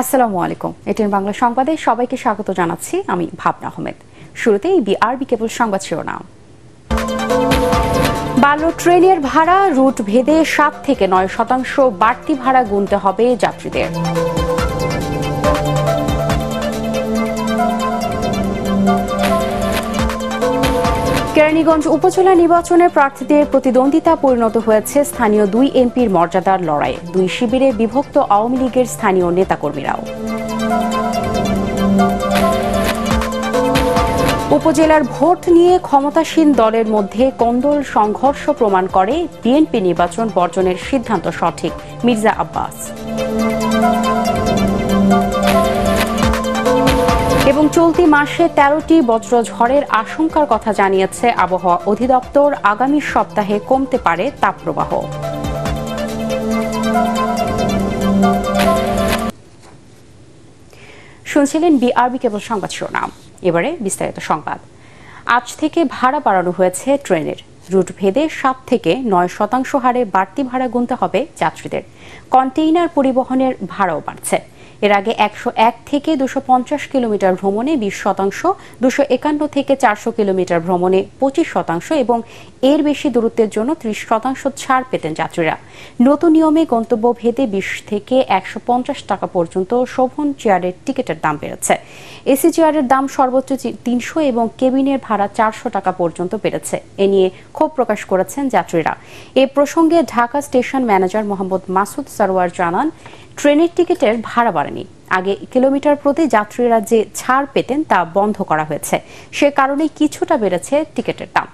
আসসালামু আলাইকুম। এটিএন বাংলা সংবাদে সবাইকে স্বাগত জানাচ্ছি। আমি ভাবনা আহমেদ। শুরুতেই বিআরবি কেবল সংবাদ শিরোনাম। বাড়ল ট্রেনের ভাড়া, রুট ভেদে 7 থেকে 9% বাড়তি ভাড়া গুনতে হবে যাত্রীদের। কেরানীগঞ্জ উপজেলা নির্বাচনে প্রার্থীদের প্রতিদ্বন্দ্বিতা পরিণত হয়েছে স্থানীয় 2 এমপির মর্যাদার লড়াইয়ে। 2 শিবিরে বিভক্ত আওয়ামী লীগের স্থানীয় নেতাকর্মীরাও। উপজেলার ভোট নিয়ে ক্ষমতাসীন দলের মধ্যে কোন্দল সংঘর্ষ প্রমাণ করে বিএনপি নির্বাচন বর্জনের সিদ্ধান্ত সঠিক, মির্জা আব্বাস। এবং চলতি মাসে 13টি বজ্রঝড়ের আশঙ্কার কথা জানিয়েছে আবহাওয়া অধিদপ্তর। আগামী সপ্তাহে কমতে পারে তাপপ্রবাহ। শুনছিলেন বিআরবি কেবল সংবাদ শিরোনাম। এবারে বিস্তারিত সংবাদ। আজ থেকে ভাড়া বাড়ানো হয়েছে ট্রেনের। রুট ভেদে 7 থেকে 9% হারে বাড়তি ভাড়া গুনতে হবে যাত্রীদের। কন্টেইনার পরিবহনের ভাড়াও বাড়ছে। এর আগে 101 থেকে 250 কিলোমিটার ভ্রমণে 20%, 251 থেকে 400 কিলোমিটার ভ্রমণে 25% এবং এর বেশি দূরত্বের জন্য 30% ছাড় পেতেন যাত্রীরা। নতুন নিয়মে গন্তব্য ভেদে 20 থেকে 150 টাকা পর্যন্ত শোভন চেয়ারের টিকিটের দাম বেড়েছে। এসি চেয়ারের দাম সর্বোচ্চ 300 এবং কেবিনের ভাড়া 400 টাকা পর্যন্ত বেড়েছে। এ নিয়ে ক্ষোভ প্রকাশ করেছেন যাত্রীরা। এ প্রসঙ্গে ঢাকা স্টেশন ম্যানেজার মোহাম্মদ মাসুদ সরওয়ার জানান, ট্রেনের টিকিটের ভাড়া বাড়েনি। আগে কিলোমিটার প্রতি যাত্রীরা যে ছাড় পেতেন তা বন্ধ করা হয়েছে। সে কারণে কিছুটা বেড়েছে টিকিটের দাম।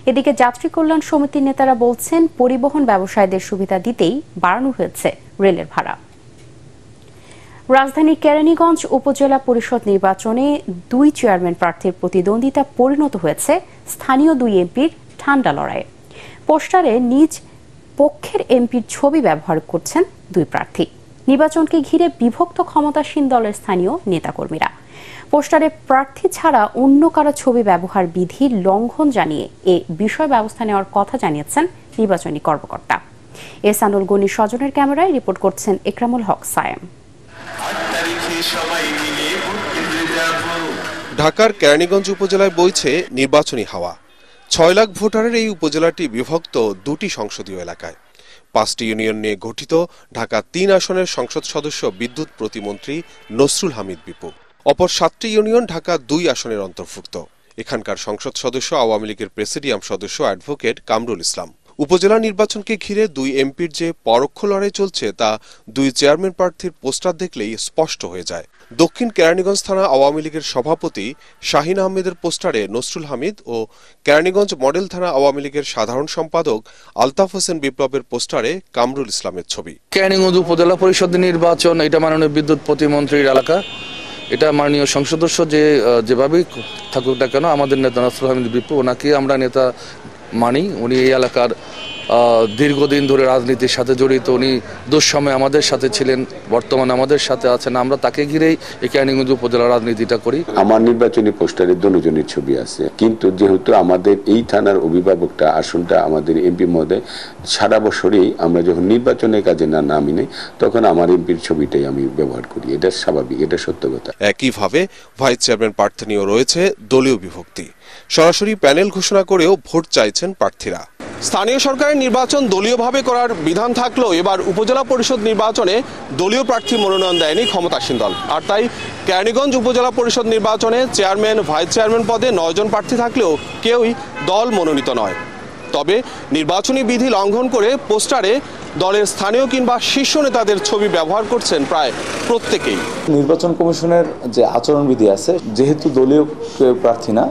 এদিকে যাত্রী কল্যাণ সমিতির নেতারা বলছেন, পরিবহন ব্যবসায়ীদের সুবিধা দিতেই বাড়ানো হয়েছে রেলের ভাড়া। রাজধানীর কেরানীগঞ্জ উপজেলা পরিষদ নির্বাচনে 2 চেয়ারম্যান প্রার্থীর প্রতিদ্বন্দ্বিতা পরিণত হয়েছে স্থানীয় 2 এমপির ঠান্ডা লড়াইয়ে। পোস্টারে নিজ পক্ষের এমপির ছবি ব্যবহার করছেন 2 প্রার্থী। নির্বাচনকে ঘিরে বিভক্ত ক্ষমতাসীন দলের স্থানীয় নেতাকর্মীরা। পোস্টারে প্রার্থী ছাড়া অন্য কারো ছবি ব্যবহার বিধির লঙ্ঘন জানিয়ে এ বিষয় ব্যবস্থা নেওয়ার কথা জানিয়েছেন নির্বাচনী কর্মকর্তা। এহসানুল গনির স্বজনের ক্যামেরায় রিপোর্ট করছেন একরামুল হক সায়েম। ঢাকার কেরানীগঞ্জ উপজেলায় বইছে নির্বাচনী হাওয়া। 6 লাখ ভোটারের এই উপজেলাটি বিভক্ত 2টি সংসদীয় এলাকায়। 5টি ইউনিয়ন নিয়ে গঠিত ঢাকা 3 আসনের সংসদ সদস্য বিদ্যুৎ প্রতিমন্ত্রী নসরুল হামিদ বিপু। অপর 7টি ইউনিয়ন ঢাকা 2 আসনের অন্তর্ভুক্ত। এখানকার সংসদ সদস্য আওয়ামী লীগের প্রেসিডিয়াম সদস্য অ্যাডভোকেট কামরুল ইসলাম। উপজেলা নির্বাচনকে ঘিরে 2 এমপির যে পরোক্ষ লড়াই চলছে তা 2 চেয়ারম্যান প্রার্থীর পোস্টার দেখলেই স্পষ্ট হয়ে যায়। দক্ষিণ কেরানীগঞ্জ থানা আওয়ামী লীগের সভাপতি শাহিন আহমেদের পোস্টারে নসরুল হামিদ ও কেরানীগঞ্জ মডেল থানা আওয়ামী লীগের সাধারণ সম্পাদক আলতাফ হোসেন বিপ্লবের পোস্টারে কামরুল ইসলামের ছবি। কেরানীগঞ্জ উপজেলা পরিষদ নির্বাচন, এটা মাননীয় বিদ্যুৎ প্রতিমন্ত্রীর এলাকা। এটা মাননীয় সংসদ সদস্য যেভাবেই থাকুক না কেন, আমাদের নেতা নসরুল হামিদ বিপ্লব, ওনাকে আমরা নেতা মানি। উনি এই এলাকার দীর্ঘদিন ধরে রাজনীতির সাথে জড়িত। উনি দুঃসময়ে আমাদের সাথে ছিলেন, বর্তমানে আমাদের সাথে আছেন। আমরা তাকে ঘিরেই এই কেরানীগঞ্জ উপজেলা রাজনীতিটা করি। আমার নির্বাচনী পোস্টারে দুজনের ছবি আছে, কিন্তু যেহেতু আমাদের এই থানার অভিভাবকটা আসনটা আমাদের এমপি মহোদয়, সারা বছরই আমরা যখন নির্বাচনের কাজে নামি নেই, তখন আমার এমপির ছবিটাই আমি ব্যবহার করি। এটা স্বাভাবিক, এটা সত্য কথা। একইভাবে ভাইস চেয়ারম্যান প্রার্থী নিয়েও রয়েছে দলীয় বিভক্তি। সরাসরি প্যানেল ঘোষণা করেও ভোট চাইছেন প্রার্থীরা। স্থানীয় সরকারের নির্বাচন দলীয়ভাবে করার বিধান থাকলেও এবার উপজেলা পরিষদ নির্বাচনে দলীয় প্রার্থী মনোনয়ন দেয়নি ক্ষমতাসীন দল। আর তাই কেরানীগঞ্জ উপজেলা পরিষদ নির্বাচনে চেয়ারম্যান, ভাইস চেয়ারম্যান পদে 9 জন প্রার্থী থাকলেও কেউই দল মনোনীত নয়। তবে নির্বাচনী বিধি লঙ্ঘন করে পোস্টারে দলের স্থানীয় কিংবা শীর্ষ নেতাদের ছবি ব্যবহার করছেন প্রায় প্রত্যেকেই। নির্বাচন কমিশনের যে আচরণবিধি আছে, যেহেতু দলীয় প্রার্থী না,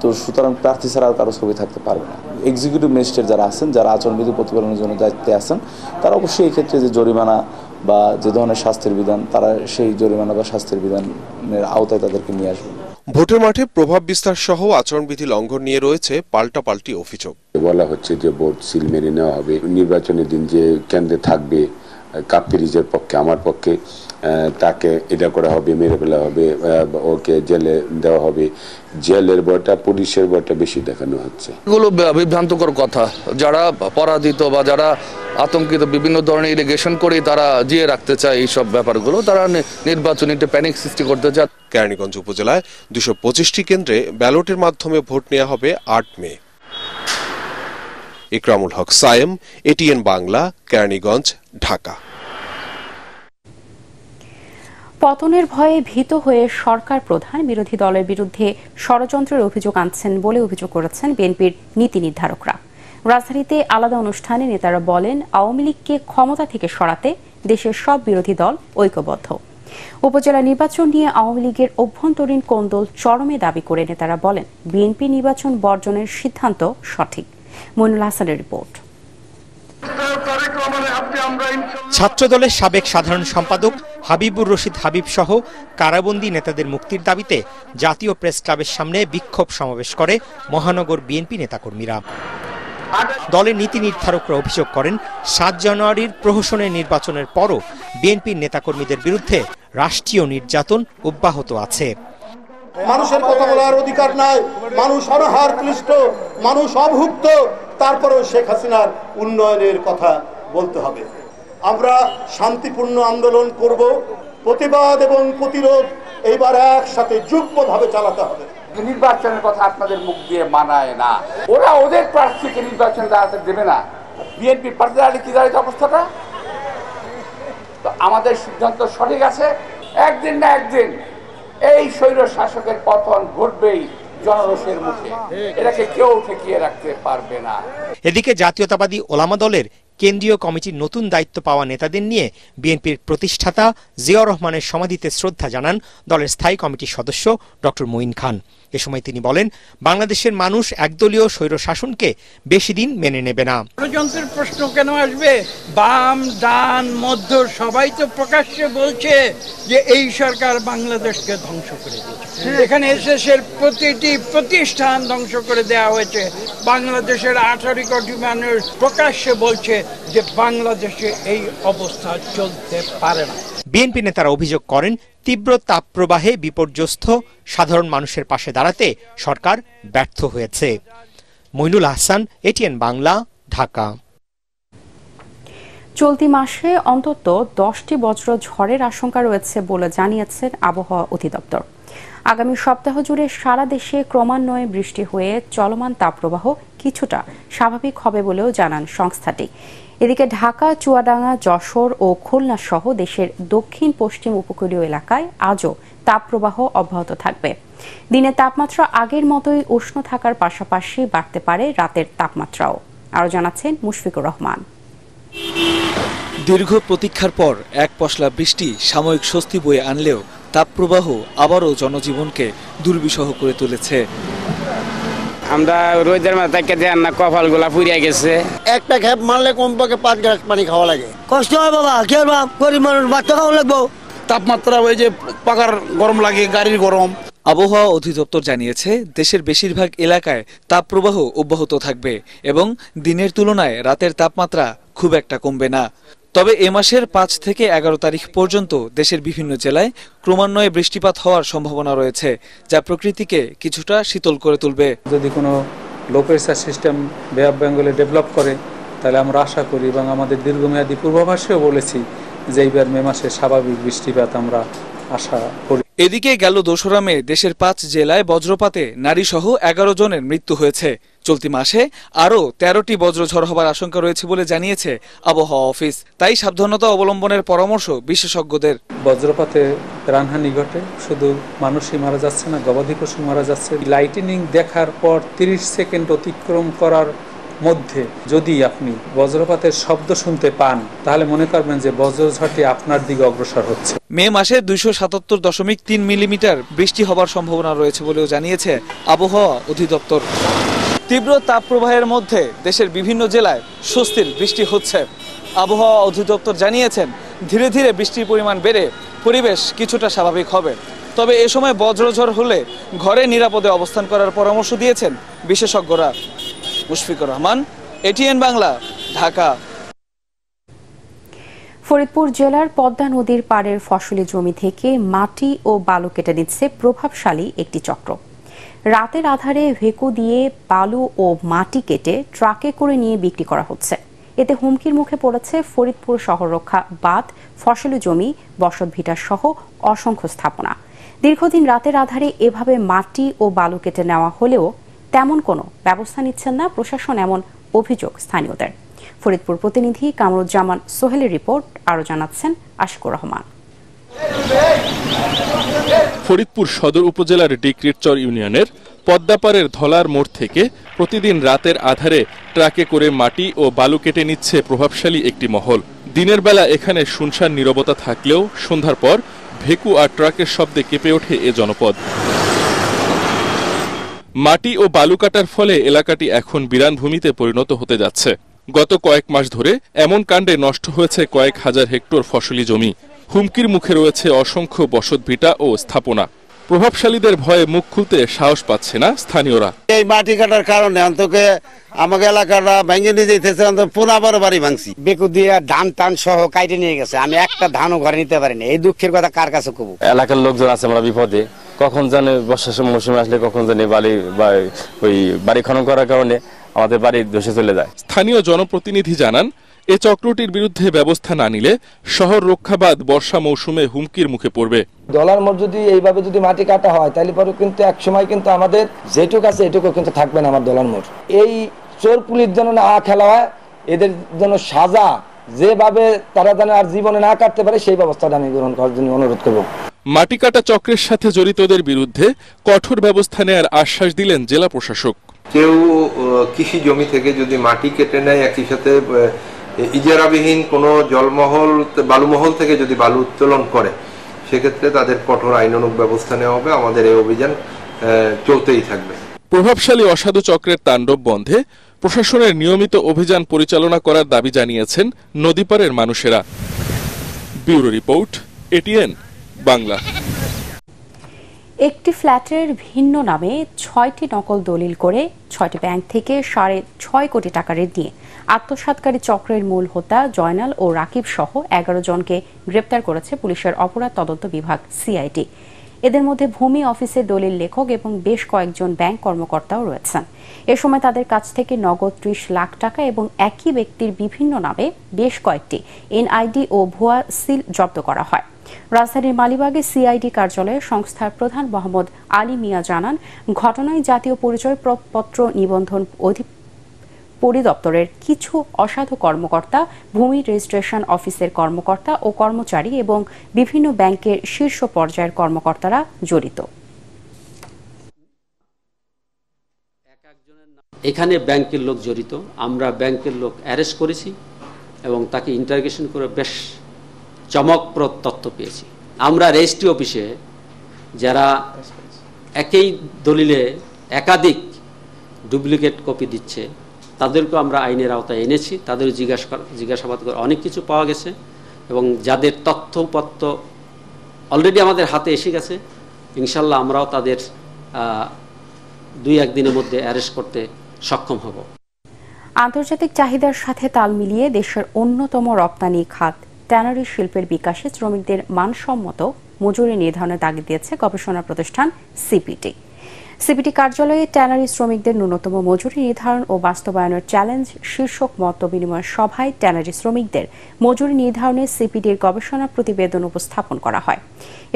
তো সুতরাং প্রার্থী ছাড়া কারো ছবি থাকতে পারবে না। এক্সিকিউটিভ ম্যাজিস্ট্রেট যারা আছেন, যারা আচরণবিধি প্রতিপালনের জন্য দায়িত্বে আছেন, তারা অবশ্যই এই ক্ষেত্রে যে জরিমানা বা যে ধরনের শাস্তির বিধান, তারা সেই জরিমানা বা শাস্তির বিধানের আওতায় তাদেরকে নিয়ে আসবে। ভোটের মাঠে প্রভাব বিস্তার সহ আচরণবিধি লঙ্ঘন নিয়ে রয়েছে পাল্টাপাল্টি অভিযোগ। বলা হচ্ছে যে ভোট সিল মেরে নেওয়া হবে, নির্বাচনের দিন যে কেন্দ্রে থাকবে কাপ্পিরিজের পক্ষে, আমার পক্ষে, তাকে এটা করা হবে, মেরে ফেলা হবে, ওকে জেলে দেওয়া হবে। জেলের বয়টা, পুলিশের বয়টা বেশি দেখানো হচ্ছে। এগুলো বিভ্রান্তকর কথা। যারা পরাজিত বা যারা আতঙ্কিত বিভিন্ন ধরনের ইলিগেশন করে তারা জিয়ে রাখতে চায় এইসব ব্যাপারগুলো, তারা নির্বাচনী একটা প্যানিক সৃষ্টি করতে চায়। কেরানীগঞ্জ উপজেলায় 225টি কেন্দ্রে ব্যালটের মাধ্যমে ভোট নেওয়া হবে 8 মে। ইকরামুল হক সায়েম, এটিএন বাংলা, কেরানীগঞ্জ, ঢাকা। পতনের ভয়ে ভীত হয়ে সরকার প্রধান বিরোধী দলের বিরুদ্ধে ষড়যন্ত্রের অভিযোগ আনছেন বলে অভিযোগ করেছেন বিএনপির নীতি নির্ধারকরা। রাজধানীতে আলাদা অনুষ্ঠানে নেতারা বলেন, আওয়ামী লীগকে ক্ষমতা থেকে সরাতে দেশের সব বিরোধী দল ঐক্যবদ্ধ। উপজেলা নির্বাচন নিয়ে আওয়ামী লীগের অভ্যন্তরীণ কোন্দল চরমে দাবি করে নেতারা বলেন, বিএনপি নির্বাচন বর্জনের সিদ্ধান্ত সঠিক। মইনুল হাসানের রিপোর্ট। ছাত্রদলের সাবেক সাধারণ সম্পাদক হাবিবুর রশিদ হাবিব সহ কারাবন্দী নেতাদের মুক্তির দাবিতে জাতীয় প্রেস ক্লাবের সামনে বিক্ষোভ সমাবেশ করে মহানগর বিএনপি নেতাকর্মীরা। দলের নীতি নির্ধারকরা অভিযোগ করেন, 7 জানুয়ারির প্রহসনের নির্বাচনের পরও বিএনপির নেতাকর্মীদের বিরুদ্ধে রাষ্ট্রীয় নির্যাতন অব্যাহত আছে। মানুষের কথা বলার অধিকার নাই, মানুষ অনাহার ক্লিষ্ট, মানুষ অভুক্ত, তারপরেও শেখ হাসিনার উন্নয়নের কথা বলতে হবে। আমরা শান্তিপূর্ণ আন্দোলন করব, প্রতিবাদ এবং প্রতিরোধ এইবার একসাথে যুগ্মভাবে চালাতে হবে। নির্বাচনের কথা আপনাদের মুখ দিয়ে মানায় না, ওরা ওদের প্রার্থীকে নির্বাচনে দাঁড়াতে দেবে না। বিএনপি প্রার্থী দাঁড়ালে কি দাঁড়াইতে অবস্থাটা? তো আমাদের সিদ্ধান্ত সঠিক আছে, একদিন না একদিন এই স্বৈর শাসকের পতন ঘটবেই জনরোষের মুখে, এটাকে কেউ ঠেকিয়ে রাখতে পারবে না। এদিকে জাতীয়তাবাদী ওলামা দলের কেন্দ্রীয় কমিটির নতুন দায়িত্ব পাওয়া নেতাদের নিয়ে বিএনপির প্রতিষ্ঠাতা জিয়াউর রহমানের সমাধিতে শ্রদ্ধা জানান দলের স্থায়ী কমিটির সদস্য ডক্টর মঈন খান। এ সময় তিনি বলেন, বাংলাদেশের মানুষ একদলীয় স্বৈর শাসনকে বেশি দিন মেনে নেবে না। ষড়যন্ত্রের প্রশ্ন কেন আসবে? বাম ডান মধ্য সবাই তো প্রকাশ্যে বলছে যে এই সরকার বাংলাদেশকে ধ্বংস করে দিয়েছে। এখানে এসএসের প্রতিটি প্রতিষ্ঠান ধ্বংস করে দেওয়া হয়েছে। বাংলাদেশের 18 কোটি মানুষ প্রকাশ্যে বলছে যে বাংলাদেশে এই অবস্থা চলতে পারে না। বিএনপি নেতারা অভিযোগ করেন, তীব্র তাপপ্রবাহে বিপর্যস্ত সাধারণ মানুষের পাশে দাঁড়াতে সরকার ব্যর্থ হয়েছে। মইনুল হাসান, এটিএন বাংলা, ঢাকা। চলতি মাসে অন্তত 10টি বজ্র ঝড়ের আশঙ্কা রয়েছে বলে জানিয়েছেন আবহাওয়া অধিদপ্তর। আগামী সপ্তাহ জুড়ে সারা দেশে ক্রমান্বয়ে বৃষ্টি হয়ে চলমান তাপপ্রবাহ কিছুটা স্বাভাবিক হবে বলেও জানান সংস্থাটি। এদিকে ঢাকা, চুয়াডাঙ্গা, যশোর ও খুলনা সহ দেশের দক্ষিণ পশ্চিম উপকূলীয় এলাকায় আজও তাপপ্রবাহ অব্যাহত থাকবে। দিনের তাপমাত্রা আগের মতোই উষ্ণ থাকার পাশাপাশি বাড়তে পারে রাতের তাপমাত্রাও। আরও জানাচ্ছেন মুশফিকুর রহমান। দীর্ঘ প্রতীক্ষার পর এক পশলা বৃষ্টি সাময়িক স্বস্তি বয়ে আনলেও তাপপ্রবাহ আবারও জনজীবনকে দুর্বিষহ করে তুলেছে। আমরা রোদের মাথায় দেন না, কপাল গুলা পুড়িয়ে গেছে। একটা খেপ মারলে কমপক্ষে 5 গ্লাস পানি খাওয়া লাগে। কষ্ট হয় বাবা, কি আর গরিব মানুষ, বাচ্চা খাওয়া লাগবো। তাপমাত্রা ওই যে পাকার গরম লাগে, গাড়ির গরম। আবহাওয়া অধিদপ্তর জানিয়েছে, দেশের বেশিরভাগ এলাকায় তাপপ্রবাহ অব্যাহত থাকবে এবং দিনের তুলনায় রাতের তাপমাত্রা খুব একটা কমবে না। তবে এ মাসের 5 থেকে 11 তারিখ পর্যন্ত দেশের বিভিন্ন জেলায় ক্রমান্বয়ে বৃষ্টিপাত হওয়ার সম্ভাবনা রয়েছে, যা প্রকৃতিকে কিছুটা শীতল করে তুলবে। যদি কোনো লো প্রেসার সিস্টেম বে অফ বেঙ্গলে ডেভেলপ করে, তাহলে আমরা আশা করি এবং আমাদের দীর্ঘমেয়াদী পূর্বাভাসেও বলেছি যে এইবার মে মাসে স্বাভাবিক বৃষ্টিপাত আমরা আশা করি। এদিকে গেল 2রা মে দেশের 5 জেলায় বজ্রপাতে নারীসহ 11 জনের মৃত্যু হয়েছে। চলতি মাসে আরও 13টি বজ্রঝড় হবার আশঙ্কা রয়েছে বলে জানিয়েছে আবহাওয়া অফিস। তাই সাবধানতা অবলম্বনের পরামর্শ বিশেষজ্ঞদের। বজ্রপাতে প্রাণহানি ঘটে, শুধু মানুষই মারা যাচ্ছে না, গবাদি পশু মারা যাচ্ছে। লাইটেনিং দেখার পর 30 সেকেন্ড অতিক্রম করার মধ্যে যদি আপনি বজ্রপাতের শব্দ শুনতে পান, তাহলে মনে করবেন যে বজ্রঝড়টি আপনার দিকে অগ্রসর হচ্ছে। মে মাসে 277.3 মিলিমিটার বৃষ্টি হবার সম্ভাবনা রয়েছে বলেও জানিয়েছে আবহাওয়া অধিদপ্তর। তীব্র তাপপ্রবাহের মধ্যে দেশের বিভিন্ন জেলায় স্বস্তির বৃষ্টি হচ্ছে। আবহাওয়া অধিদপ্তর জানিয়েছেন, ধীরে ধীরে বৃষ্টির পরিমাণ বেড়ে পরিবেশ কিছুটা স্বাভাবিক হবে। তবে এ সময় বজ্রঝড় হলে ঘরে নিরাপদে অবস্থান করার পরামর্শ দিয়েছেন বিশেষজ্ঞরা। মুশফিকুর রহমান, এটিএন বাংলা, ঢাকা। ফরিদপুর জেলার পদ্মা নদীর পাড়ের ফসলি জমি থেকে মাটি ও বালু কেটে নিচ্ছে প্রভাবশালী একটি চক্র। রাতের আধারে ভেকু দিয়ে বালু ও মাটি কেটে ট্রাকে করে নিয়ে বিক্রি করা হচ্ছে। এতে হুমকির মুখে পড়েছে ফরিদপুর শহর রক্ষা বাঁধ, ফসলি জমি, বসতভিটা সহ অসংখ্য স্থাপনা। দীর্ঘদিন রাতের আধারে এভাবে মাটি ও বালু কেটে নেওয়া হলেও তেমন কোনো ব্যবস্থা নিচ্ছেন না প্রশাসন, এমন অভিযোগ স্থানীয়দের। ফরিদপুর প্রতিনিধি কামরুজ্জামান সোহেলের রিপোর্ট, আরও জানাচ্ছেন আশিকুর রহমান। ফরিদপুর সদর উপজেলার ডিক্রিটচর ইউনিয়নের পদ্মাপাড়ের ধলার মোড় থেকে প্রতিদিন রাতের আধারে ট্রাকে করে মাটি ও বালু কেটে নিচ্ছে প্রভাবশালী একটি মহল। দিনের বেলা এখানে শুনশান নীরবতা থাকলেও সন্ধ্যার পর ভেকু আর ট্রাকের শব্দে কেঁপে ওঠে এ জনপদ। মাটি ও বালু কাটার ফলে এলাকাটি এখন বিরান ভূমিতে পরিণত হতে যাচ্ছে। গত কয়েক মাস ধরে এমন কাণ্ডে নষ্ট হয়েছে কয়েক হাজার হেক্টর ফসলি জমি। হুমকির মুখে রয়েছে অসংখ্য বসতভিটা ও স্থাপনা। প্রভাবশালীদের ভয়ে মুখ খুলতে সাহস পাচ্ছে না স্থানীয়রা। এই মাটি কাটার কারণে অন্তকে আমাকে এলাকাটা ভেঙে নিয়ে যেতেছে, 15 বাড়ি ভাঙছি। বেকু দিয়ে ধান টান সহ কাইটে নিয়ে গেছে, আমি একটা ধানও ঘরে নিতে পারিনি। এই দুঃখের কথা কার কাছে কব? এলাকার লোকজন আছে আমরা বিপদে, কখন জানে বর্ষার মৌসুমে আসলে কখন জানে বাড়ি খনন করার কারণে আমাদের বাড়ি ধসে চলে যায়। স্থানীয় জনপ্রতিনিধি জানান, এ চক্রটির বিরুদ্ধে ব্যবস্থা না নিলে শহর রক্ষাবাদ বর্ষা মৌসুমে হুমকির মুখে পড়বে। ডলার মোড় যদি এইভাবে যদি মাটি কাটা হয় তাহলে পরে কিন্তু এক সময় কিন্তু আমাদের যেটুকু আছে এটুকু কিন্তু থাকবে না আমার ডলার মোড়। এই চোর পুলিশ যেন না খেলা হয়, এদের জন্য সাজা যেভাবে তারা যেন আর জীবনে না কাটতে পারে সেই ব্যবস্থাটা আমি গ্রহণ করার জন্য অনুরোধ করব। মাটি কাটা চক্রের সাথে জড়িতদের বিরুদ্ধে কঠোর ব্যবস্থা নেওয়ার আশ্বাস দিলেন জেলা প্রশাসক। কেউ কৃষি জমি থেকে যদি মাটি কেটে নেয়, একই সাথে ইজারাবিহীন কোনো জলমহল বালুমহল থেকে যদি বালু উত্তোলন করে, সেক্ষেত্রে তাদের কঠোর আইনানুগ ব্যবস্থা নেওয়া হবে। আমাদের এই অভিযান চলতেই থাকবে। প্রভাবশালী অসাধু চক্রের তাণ্ডব বন্ধে প্রশাসনের নিয়মিত অভিযান পরিচালনা করার দাবি জানিয়েছেন নদীপাড়ের মানুষেরা। Bureau report, ATN Bangla. একটি ফ্ল্যাটের ভিন্ন নামে 6টি নকল দলিল করে 6টি ব্যাংক থেকে 6.5 কোটি টাকা ঋণ নিয়ে আত্মসাৎকারী চক্রের মূল হোতা জয়নাল ও রাকিব সহ 11 জনকে গ্রেপ্তার করেছে পুলিশের অপরাধ তদন্ত বিভাগ সিআইডি। এদের মধ্যে ভূমি অফিসের দলিল লেখক এবং বেশ কয়েকজন ব্যাংক কর্মকর্তাও রয়েছেন। এ সময় তাদের কাছ থেকে নগদ 30 লাখ টাকা এবং একই ব্যক্তির বিভিন্ন নামে বেশ কয়েকটি এনআইডি ও ভুয়া সিল জব্দ করা হয়। রাজধানীর মালিবাগে সিআইডি কার্যালয়ে সংস্থার প্রধান মোহাম্মদ আলী মিয়া জানান, ঘটনায় জাতীয় পরিচয়পত্র নিবন্ধন পরিদপ্তরের কিছু অসাধু কর্মকর্তা, ভূমি রেজিস্ট্রেশন অফিসের কর্মকর্তা ও কর্মচারী এবং বিভিন্ন ব্যাংকের শীর্ষ পর্যায়ের কর্মকর্তারা জড়িত। এখানে ব্যাংকের লোক জড়িত। আমরা ব্যাংকের লোক অ্যারেস্ট করেছি এবং তাকে ইন্টারোগেশন করে বেশ চমকপ্রদ তথ্য পেয়েছি। আমরা রেজিস্ট্রি অফিসে যারা একই দলিলে একাধিক ডুপ্লিকেট কপি দিচ্ছে তাদেরকেও আমরা আইনের আওতায় এনেছি। তাদের জিজ্ঞাসাবাদ করে অনেক কিছু পাওয়া গেছে এবং যাদের তথ্যপত্র অলরেডি আমাদের হাতে এসে গেছে, ইনশাল্লাহ আমরাও তাদের 2-1 দিনের মধ্যে অ্যারেস্ট করতে সক্ষম হব। আন্তর্জাতিক চাহিদার সাথে তাল মিলিয়ে দেশের অন্যতম রপ্তানি খাত ট্যানারি শিল্পের বিকাশে শ্রমিকদের মানসম্মত মজুরি নির্ধারণের তাগিদ দিয়েছে গবেষণা প্রতিষ্ঠান সিপিটি। সিপিটি কার্যালয়ে ট্যানারি শ্রমিকদের ন্যূনতম মজুরি নির্ধারণ ও বাস্তবায়নের চ্যালেঞ্জ শীর্ষক মত বিনিময় সভায় ট্যানারি শ্রমিকদের মজুরি নির্ধারণে সিপিটির গবেষণা প্রতিবেদন উপস্থাপন করা হয়।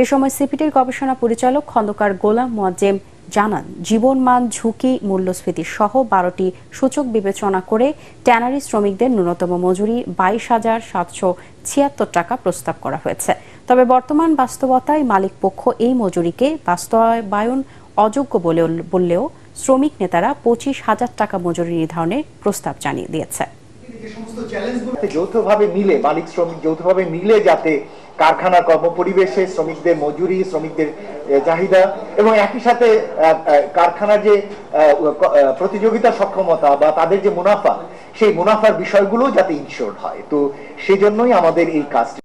এ সময় সিপিটির গবেষণা পরিচালক খন্দকার গোলাম মোয়াজ্জেম জানান, জীবনমান, ঝুঁকি, মূল্যস্ফীতি সহ 12টি সূচক বিবেচনা করে ট্যানারি শ্রমিকদের ন্যূনতম মজুরি 22,776 টাকা প্রস্তাব করা হয়েছে। তবে বর্তমান বাস্তবতায় মালিক পক্ষ এই মজুরিকে বাস্তবায়ন অযোগ্য বললেও শ্রমিক নেতারা 25,000 টাকা মজুরি নির্ধারণের প্রস্তাব জানিয়ে দিয়েছে। যৌথভাবে মিলে মালিক শ্রমিক যৌথভাবে মিলে যাতে কারখানার কর্মপরিবেশে শ্রমিকদের মজুরি, শ্রমিকদের চাহিদা এবং একই সাথে কারখানার যে প্রতিযোগিতা সক্ষমতা বা তাদের যে মুনাফা, সেই মুনাফার বিষয়গুলো যাতে ইনশিওরড হয়। তো সেজন্যই আমাদের এই কাজটি।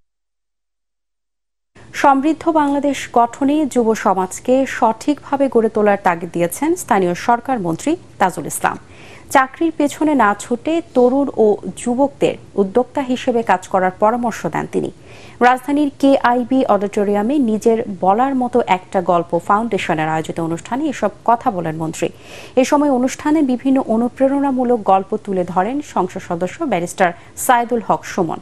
সমৃদ্ধ বাংলাদেশ গঠনে যুব সমাজকে সঠিকভাবে গড়ে তোলার তাগিদ দিয়েছেন স্থানীয় সরকার মন্ত্রী তাজুল ইসলাম। চাকরির পেছনে না ছুটে তরুণ ও যুবকদের উদ্যোক্তা হিসেবে কাজ করার পরামর্শ দেন তিনি। রাজধানীর কেআইবি অডিটোরিয়ামে নিজের বলার মতো একটা গল্প ফাউন্ডেশনের আয়োজিত অনুষ্ঠানে এসব কথা বলেন মন্ত্রী। এ সময় অনুষ্ঠানে বিভিন্ন অনুপ্রেরণামূলক গল্প তুলে ধরেন সংসদ সদস্য ব্যারিস্টার সাইদুল হক সুমন,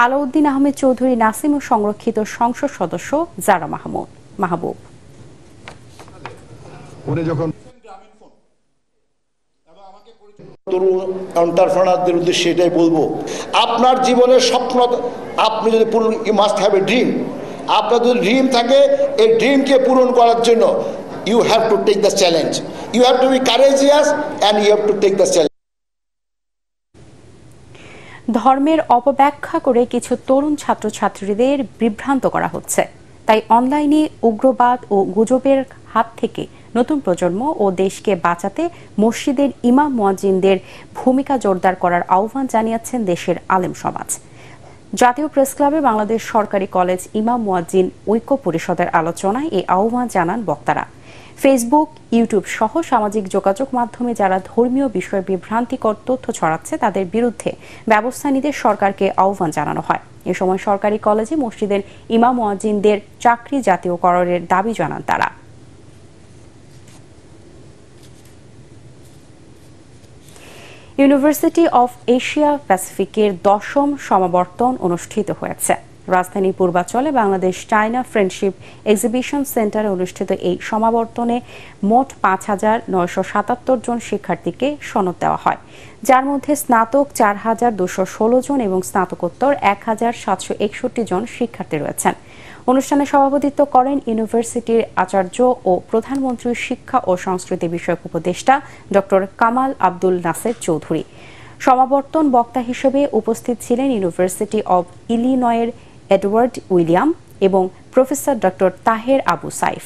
আলাউদ্দিন আহমেদ চৌধুরী নাসিম ও সংরক্ষিত সংসদ সদস্য জারা মাহবুব। তরুণ এন্টারপ্রেনারদের উদ্দেশ্যে এটাই বলবো, আপনার জীবনের স্বপ্ন আপনি যদি পূরণ, you must have a dream. আপনার যদি ড্রিম থাকে, এই ড্রিমকে পূরণ করার জন্য you have to take the challenge, you have to be courageous and you have to take the challenge. ধর্মের অপব্যাখ্যা করে কিছু তরুণ ছাত্রছাত্রীদের বিভ্রান্ত করা হচ্ছে, তাই অনলাইনে উগ্রবাদ ও গুজবের হাত থেকে নতুন প্রজন্ম ও দেশকে বাঁচাতে মসজিদের ইমাম মুয়াজ্জিনদের ভূমিকা জোরদার করার আহ্বান জানিয়েছেন দেশের আলেম সমাজ। জাতীয় প্রেস ক্লাবে বাংলাদেশ সরকারি কলেজ ইমাম মুয়াজ্জিন ঐক্য পরিষদের আলোচনায় এই আহ্বান জানান বক্তারা। ফেসবুক, ইউটিউব সহ সামাজিক যোগাযোগ মাধ্যমে যারা ধর্মীয় বিষয়ে বিভ্রান্তিকর তথ্য ছড়াচ্ছে তাদের বিরুদ্ধে ব্যবস্থা নিতে সরকারকে আহ্বান জানানো হয়। এ সময় সরকারি কলেজে মসজিদের ইমাম মুয়াজ্জিনদের চাকরি জাতীয়করণের দাবি জানান তারা। ইউনিভার্সিটি অফ এশিয়া প্যাসিফিকের 10ম সমাবর্তন অনুষ্ঠিত হয়েছে। রাজধানী পূর্বাঞ্চলে বাংলাদেশ চায়না ফ্রেন্ডশিপ এক্সিবিশন সেন্টারে অনুষ্ঠিত এই সমাবর্তনে মোট 5,977 জন শিক্ষার্থীকে সনদ দেওয়া হয়, যার মধ্যে স্নাতক 4,216 জন এবং স্নাতকোত্তর 1,761 জন শিক্ষার্থী রয়েছেন। অনুষ্ঠানে সভাপতিত্ব করেন ইউনিভার্সিটির আচার্য ও প্রধানমন্ত্রীর শিক্ষা ও সংস্কৃতি বিষয়ক উপদেষ্টা ডক্টর কামাল আব্দুল নাসের চৌধুরী। সমাবর্তন বক্তা হিসেবে উপস্থিত ছিলেন ইউনিভার্সিটি অব ইলিনয়ের এডওয়ার্ড উইলিয়াম এবং প্রফেসর ডক্টর তাহের আবু সাইফ।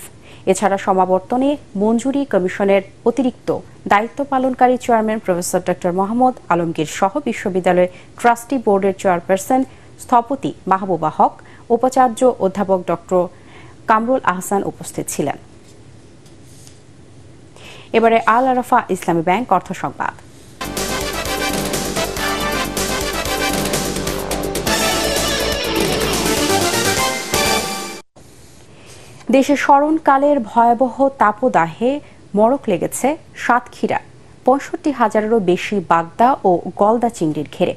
এছাড়া সমাবর্তনে মঞ্জুরি কমিশনের অতিরিক্ত দায়িত্ব পালনকারী chairman professor doctor Mohammad Alamgir সহ বিশ্ববিদ্যালয়ের ট্রাস্টি বোর্ডের চেয়ারপারসন স্থপতি মাহবুবা হক, উপাচার্য অধ্যাপক ডক্টর কামরুল আহসান উপস্থিত ছিলেন। এবারে আল আরাফা ইসলামী ব্যাংক অর্থ সংবাদ। দেশে স্মরণকালের ভয়াবহ তাপদাহে মড়ক লেগেছে সাতক্ষীরা 65,000-এরও বেশি বাগদা ও গলদা চিংড়ির ঘেরে।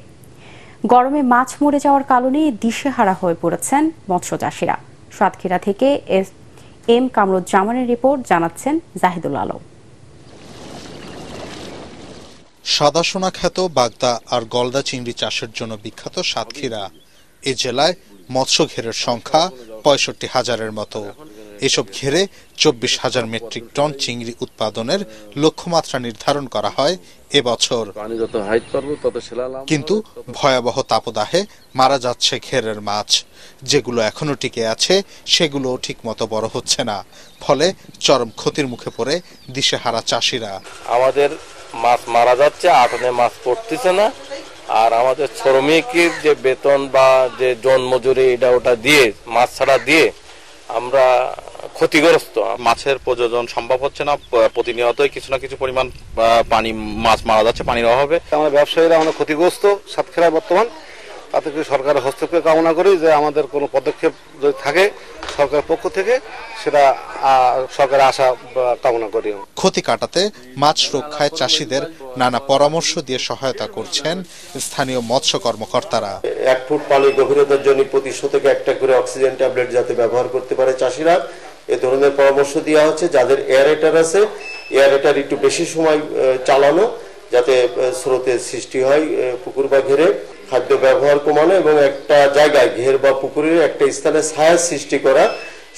গরমে মাছ মরে যাওয়ার কারণে দিশেহারা হয়ে পড়েছেন মৎস্যচাষীরা। সাতক্ষীরা থেকে এম কামরুজ্জামানের রিপোর্ট, জানাচ্ছেন জাহিদুল আলম। সাদাসোনা খ্যাত বাগদা আর গলদা চিংড়ি চাষের জন্য বিখ্যাত সাতক্ষীরা। এ জেলায় মৎস্য ঘেরের সংখ্যা 65,000-এর মতো। এসব ঘেরে 24,000 মেট্রিক টন চিংড়ি উৎপাদনের লক্ষ্যমাত্রা নির্ধারণ করা হয় এবছর। কিন্তু ভয়াবহ তাপদাহে মারা যাচ্ছে ঘেরের মাছ। যেগুলো এখনো টিকে আছে সেগুলো ঠিকমতো বড় হচ্ছে না, ফলে চরম ক্ষতির মুখে পড়ে দিশেহারা চাষিরা। আমাদের মাছ মারা যাচ্ছে, আটনে মাছ পড়তেছে না, আর আমাদের শ্রমিকের যে বেতন বা যে জন মজুরি এটা ওটা দিয়ে মাছ ছাড়া দিয়ে আমরা ক্ষতিগ্রস্ত। মাছের প্রযোজন সম্ভব হচ্ছে না, প্রতিনিয়তই কিছু না কিছু পরিমাণ পানি মাছ মারা যাচ্ছে পানির অভাবে। আমরা ব্যবসায়ীরা আমরা ক্ষতিগ্রস্ত সাতক্ষীরায় বর্তমান। তাতে সরকারের হস্তক্ষেপ কামনা করি যে আমাদের কোনো পদক্ষেপ যদি থাকে সরকারের পক্ষ থেকে সেটা সরকারের আশা কামনা করি। ক্ষতি কাটাতে মাছ রক্ষায় চাষিদের নানা পরামর্শ দিয়ে সহায়তা করছেন স্থানীয় মৎস্য কর্মকর্তারা। 1 ফুট পানি গভীরতার জন্য প্রতি শতকে একটা করে অক্সিজেন ট্যাবলেট যাতে ব্যবহার করতে পারে চাষিরা, এ ধরনের পরামর্শ দেওয়া হচ্ছে। যাদের এয়ারেটার আছে, এয়ারেটার একটু বেশি সময় চালানো, যাতে স্রোতের সৃষ্টি হয় পুকুর বা ঘেরে। খাদ্য ব্যবহার কমানো এবং একটা জায়গায় ঘের বা পুকুরের একটা স্থানে ছায়া সৃষ্টি করা,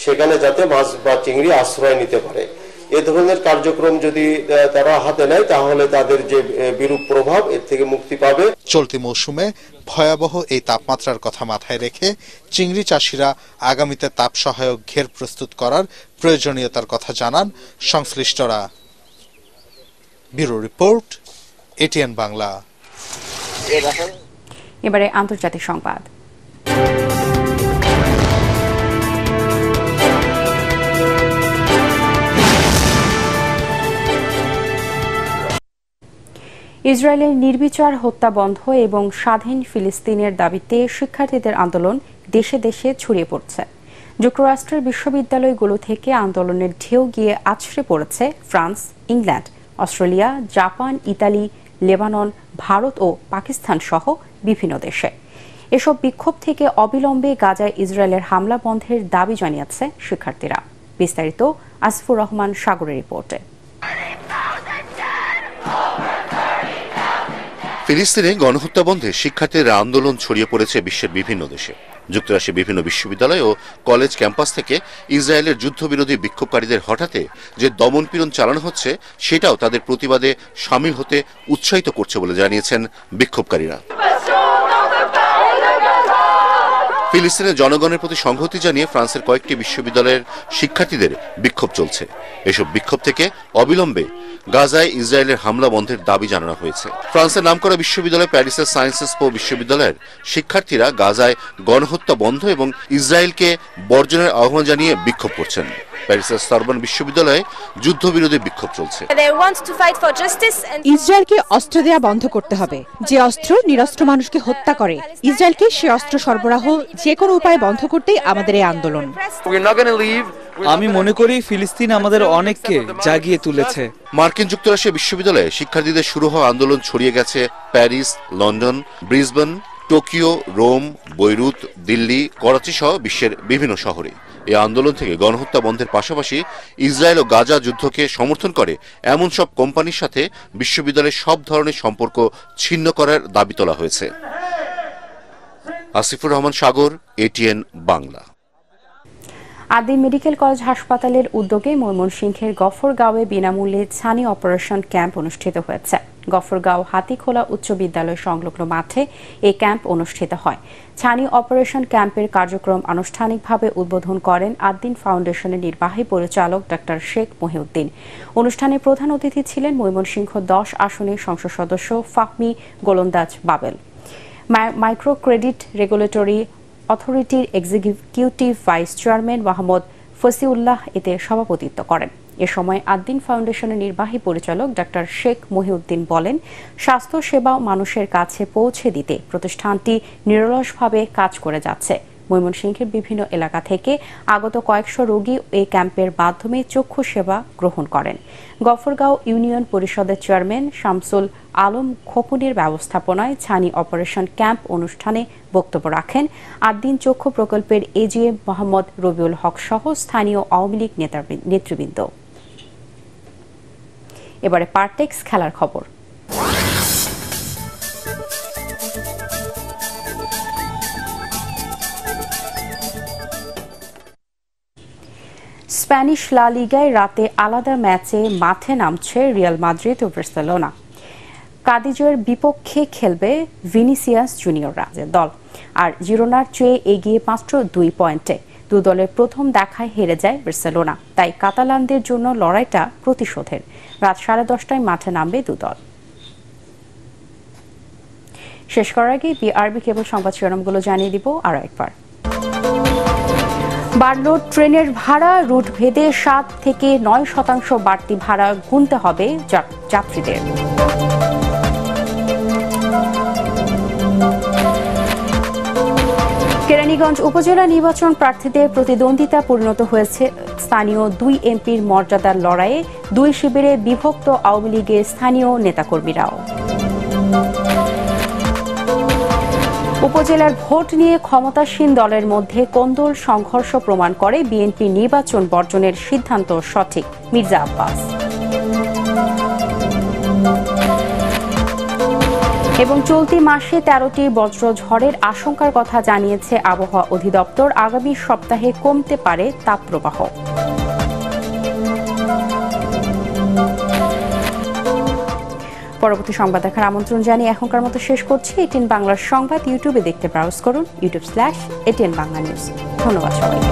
সেখানে যাতে মাছ বা চিংড়ি আশ্রয় নিতে পারে। এ ধরনের কার্যক্রম যদি তারা হাতে নেয় তাহলে তাদের যে বিরূপ প্রভাব এর থেকে মুক্তি পাবে। চলতি মৌসুমে ভয়াবহ এই তাপমাত্রার কথা মাথায় রেখে চিংড়ি চাষিরা আগামীতে তাপ সহায়ক ঘের প্রস্তুত করার প্রয়োজনীয়তার কথা জানান সংশ্লিষ্টরা। Bureau report, ATN Bangla. এবারে আন্তর্জাতিক সংবাদ। ইসরায়েলের নির্বিচার হত্যা বন্ধ এবং স্বাধীন ফিলিস্তিনের দাবিতে শিক্ষার্থীদের আন্দোলন দেশে দেশে ছড়িয়ে পড়ছে। যুক্তরাষ্ট্রের বিশ্ববিদ্যালয়গুলো থেকে আন্দোলনের ঢেউ গিয়ে আছড়ে পড়েছে France, England, Australia, Japan, Italy, Lebanon, Bharat ও পাকিস্তান সহ বিভিন্ন দেশে। এসব বিক্ষোভ থেকে অবিলম্বে গাজায় ইসরায়েলের হামলা বন্ধের দাবি জানিয়েছে শিক্ষার্থীরা। বিস্তারিত আসফুর রহমান সাগরের রিপোর্টে। ফিলিস্তিনে গণহত্যা বন্ধে শিক্ষার্থীদের আন্দোলন ছড়িয়ে পড়েছে বিশ্বের বিভিন্ন দেশে। যুক্তরাষ্ট্রের বিভিন্ন বিশ্ববিদ্যালয় ও কলেজ ক্যাম্পাস থেকে ইসরায়েলের যুদ্ধবিরোধী বিক্ষোভকারীদের হঠাতে যে দমনপীড়ন চালানো হচ্ছে সেটাও তাদের প্রতিবাদে সামিল হতে উৎসাহিত করছে বলে জানিয়েছেন বিক্ষোভকারীরা। ফিলিস্তিনের জনগণের প্রতি সংহতি জানিয়ে ফ্রান্সের কয়েকটি বিশ্ববিদ্যালয়ের শিক্ষার্থীদের বিক্ষোভ চলছে। এসব বিক্ষোভ থেকে অবিলম্বে গাজায় ইসরায়েলের হামলা বন্ধের দাবি জানানো হয়েছে। ফ্রান্সের নামকরা বিশ্ববিদ্যালয় প্যারিসের সায়েন্সেস পো বিশ্ববিদ্যালয়ের শিক্ষার্থীরা গাজায় গণহত্যা বন্ধ এবং ইসরায়েলকে বর্জনের আহ্বান জানিয়ে বিক্ষোভ করছেন। প্যারিসের সরবন বিশ্ববিদ্যালয়ে যুদ্ধবিরোধী বিক্ষোভ চলছে। ইসরায়েলকে অস্ত্র দেয়া বন্ধ করতে হবে। যে অস্ত্র নিরস্ত্র মানুষকে হত্যা করে, ইসরায়েলকে সে অস্ত্র সরবরাহ যে কোনো উপায়ে বন্ধ করতেই আমাদের এই আন্দোলন। আমি মনে করি ফিলিস্তিন আমাদের অনেককে জাগিয়ে তুলেছে। মার্কিন যুক্তরাষ্ট্রের বিশ্ববিদ্যালয়ে শিক্ষার্থীদের শুরু হওয়া আন্দোলন ছড়িয়ে গেছে Paris, London, Brisbane, Tokyo, Rome, Beirut, Delhi, Karachi সহ বিশ্বের বিভিন্ন শহরে। এই আন্দোলন থেকে গণহত্যা বন্ধের পাশাপাশি ইসরায়েল ও গাজা যুদ্ধকে সমর্থন করে এমন সব কোম্পানির সাথে বিশ্ববিদ্যালয়ের সব ধরনের সম্পর্ক ছিন্ন করার দাবি তোলা হয়েছে। আসিফুর রহমান সাগর, এটিএন বাংলা। আদি মেডিকেল কলেজ হাসপাতালের উদ্যোগে ময়মনসিংহের গফরগাঁওয়ে বিনামূল্যে ছানি অপারেশন ক্যাম্প অনুষ্ঠিত হয়েছে। গফরগাঁও হাতিখোলা উচ্চ বিদ্যালয় সংলগ্ন মাঠে এই ক্যাম্প অনুষ্ঠিত হয়। ছানি অপারেশন ক্যাম্পের কার্যক্রম আনুষ্ঠানিকভাবে উদ্বোধন করেন আদ্দিন ফাউন্ডেশনের নির্বাহী পরিচালক ডক্টর শেখ মহিউদ্দিন। অনুষ্ঠানে প্রধান অতিথি ছিলেন ময়মনসিংহ 10 আসনের সংসদ সদস্য ফাহমি গোলন্দাজ বাবেল। মাইক্রো ক্রেডিট রেগুলেটরি অথরিটির executive vice chairman Mohammad Fasiullah এতে সভাপতিত্ব করেন। এ সময় আদ্দিন ফাউন্ডেশনের নির্বাহী পরিচালক ডক্টর শেখ মহিউদ্দিন বলেন, স্বাস্থ্য সেবা মানুষের কাছে পৌঁছে দিতে প্রতিষ্ঠানটি নিরলসভাবে কাজ করে যাচ্ছে। ময়মনসিংহের বিভিন্ন এলাকা থেকে আগত কয়েকশো রোগী এই ক্যাম্পের মাধ্যমে চক্ষু সেবা গ্রহণ করেন। গফরগাঁও ইউনিয়ন পরিষদের চেয়ারম্যান শামসুল আলম খোকনের ব্যবস্থাপনায় ছানি অপারেশন ক্যাম্প অনুষ্ঠানে বক্তব্য রাখেন আদ্দিন চক্ষু প্রকল্পের এজিএম মোহাম্মদ রবিউল হক সহ স্থানীয় আওয়ামী লীগ নেতৃবৃন্দ। এবারে পারটেক্স খেলার খবর। স্প্যানিশ লা লিগায় রাতে আলাদা ম্যাচে মাঠে নামছে রিয়াল মাদ্রিদ ও বার্সেলোনা। কাদিজের বিপক্ষে খেলবে ভিনিসিয়াস জুনিয়ররা দল, আর জিরোনার চেয়ে এগিয়ে মাত্র 2 পয়েন্টে। দু দলের প্রথম দেখায় হেরে যায় বার্সেলোনা, তাই কাতালানদের জন্য লড়াইটা প্রতিশোধের। রাত 10:30টায় মাঠে নামবে দু দল। শেষ করার আগে বিআরবি কেবল সংবাদ শিরোনামগুলো জানিয়ে দিব আরও একবার। বাড়ল ট্রেনের ভাড়া, রুট ভেদে 7 থেকে 9% বাড়তি ভাড়া গুনতে হবে যাত্রীদের। কেরানীগঞ্জ উপজেলা নির্বাচন প্রার্থীদের প্রতিদ্বন্দ্বিতা পরিণত হয়েছে স্থানীয় 2 এমপির মর্যাদার লড়াইয়ে। 2 শিবিরে বিভক্ত আওয়ামী লীগের স্থানীয় নেতাকর্মীরাও। উপজেলার ভোট নিয়ে ক্ষমতাসীন দলের মধ্যে কোন্দল সংঘর্ষ প্রমাণ করে বিএনপি নির্বাচন বর্জনের সিদ্ধান্ত সঠিক, মির্জা আব্বাস। এবং চলতি মাসে 13টি বজ্রঝড়ের আশঙ্কার কথা জানিয়েছে আবহাওয়া অধিদপ্তর। আগামী সপ্তাহে কমতে পারে তাপপ্রবাহ। পরবর্তী সংবাদ দেখার আমন্ত্রণ জানিয়ে এখনকার মতো শেষ করছি। এটিএন বাংলার সংবাদ ইউটিউবে দেখতে ব্রাউজ করুন youtube/ATN Bangla News। ধন্যবাদ সবাইকে।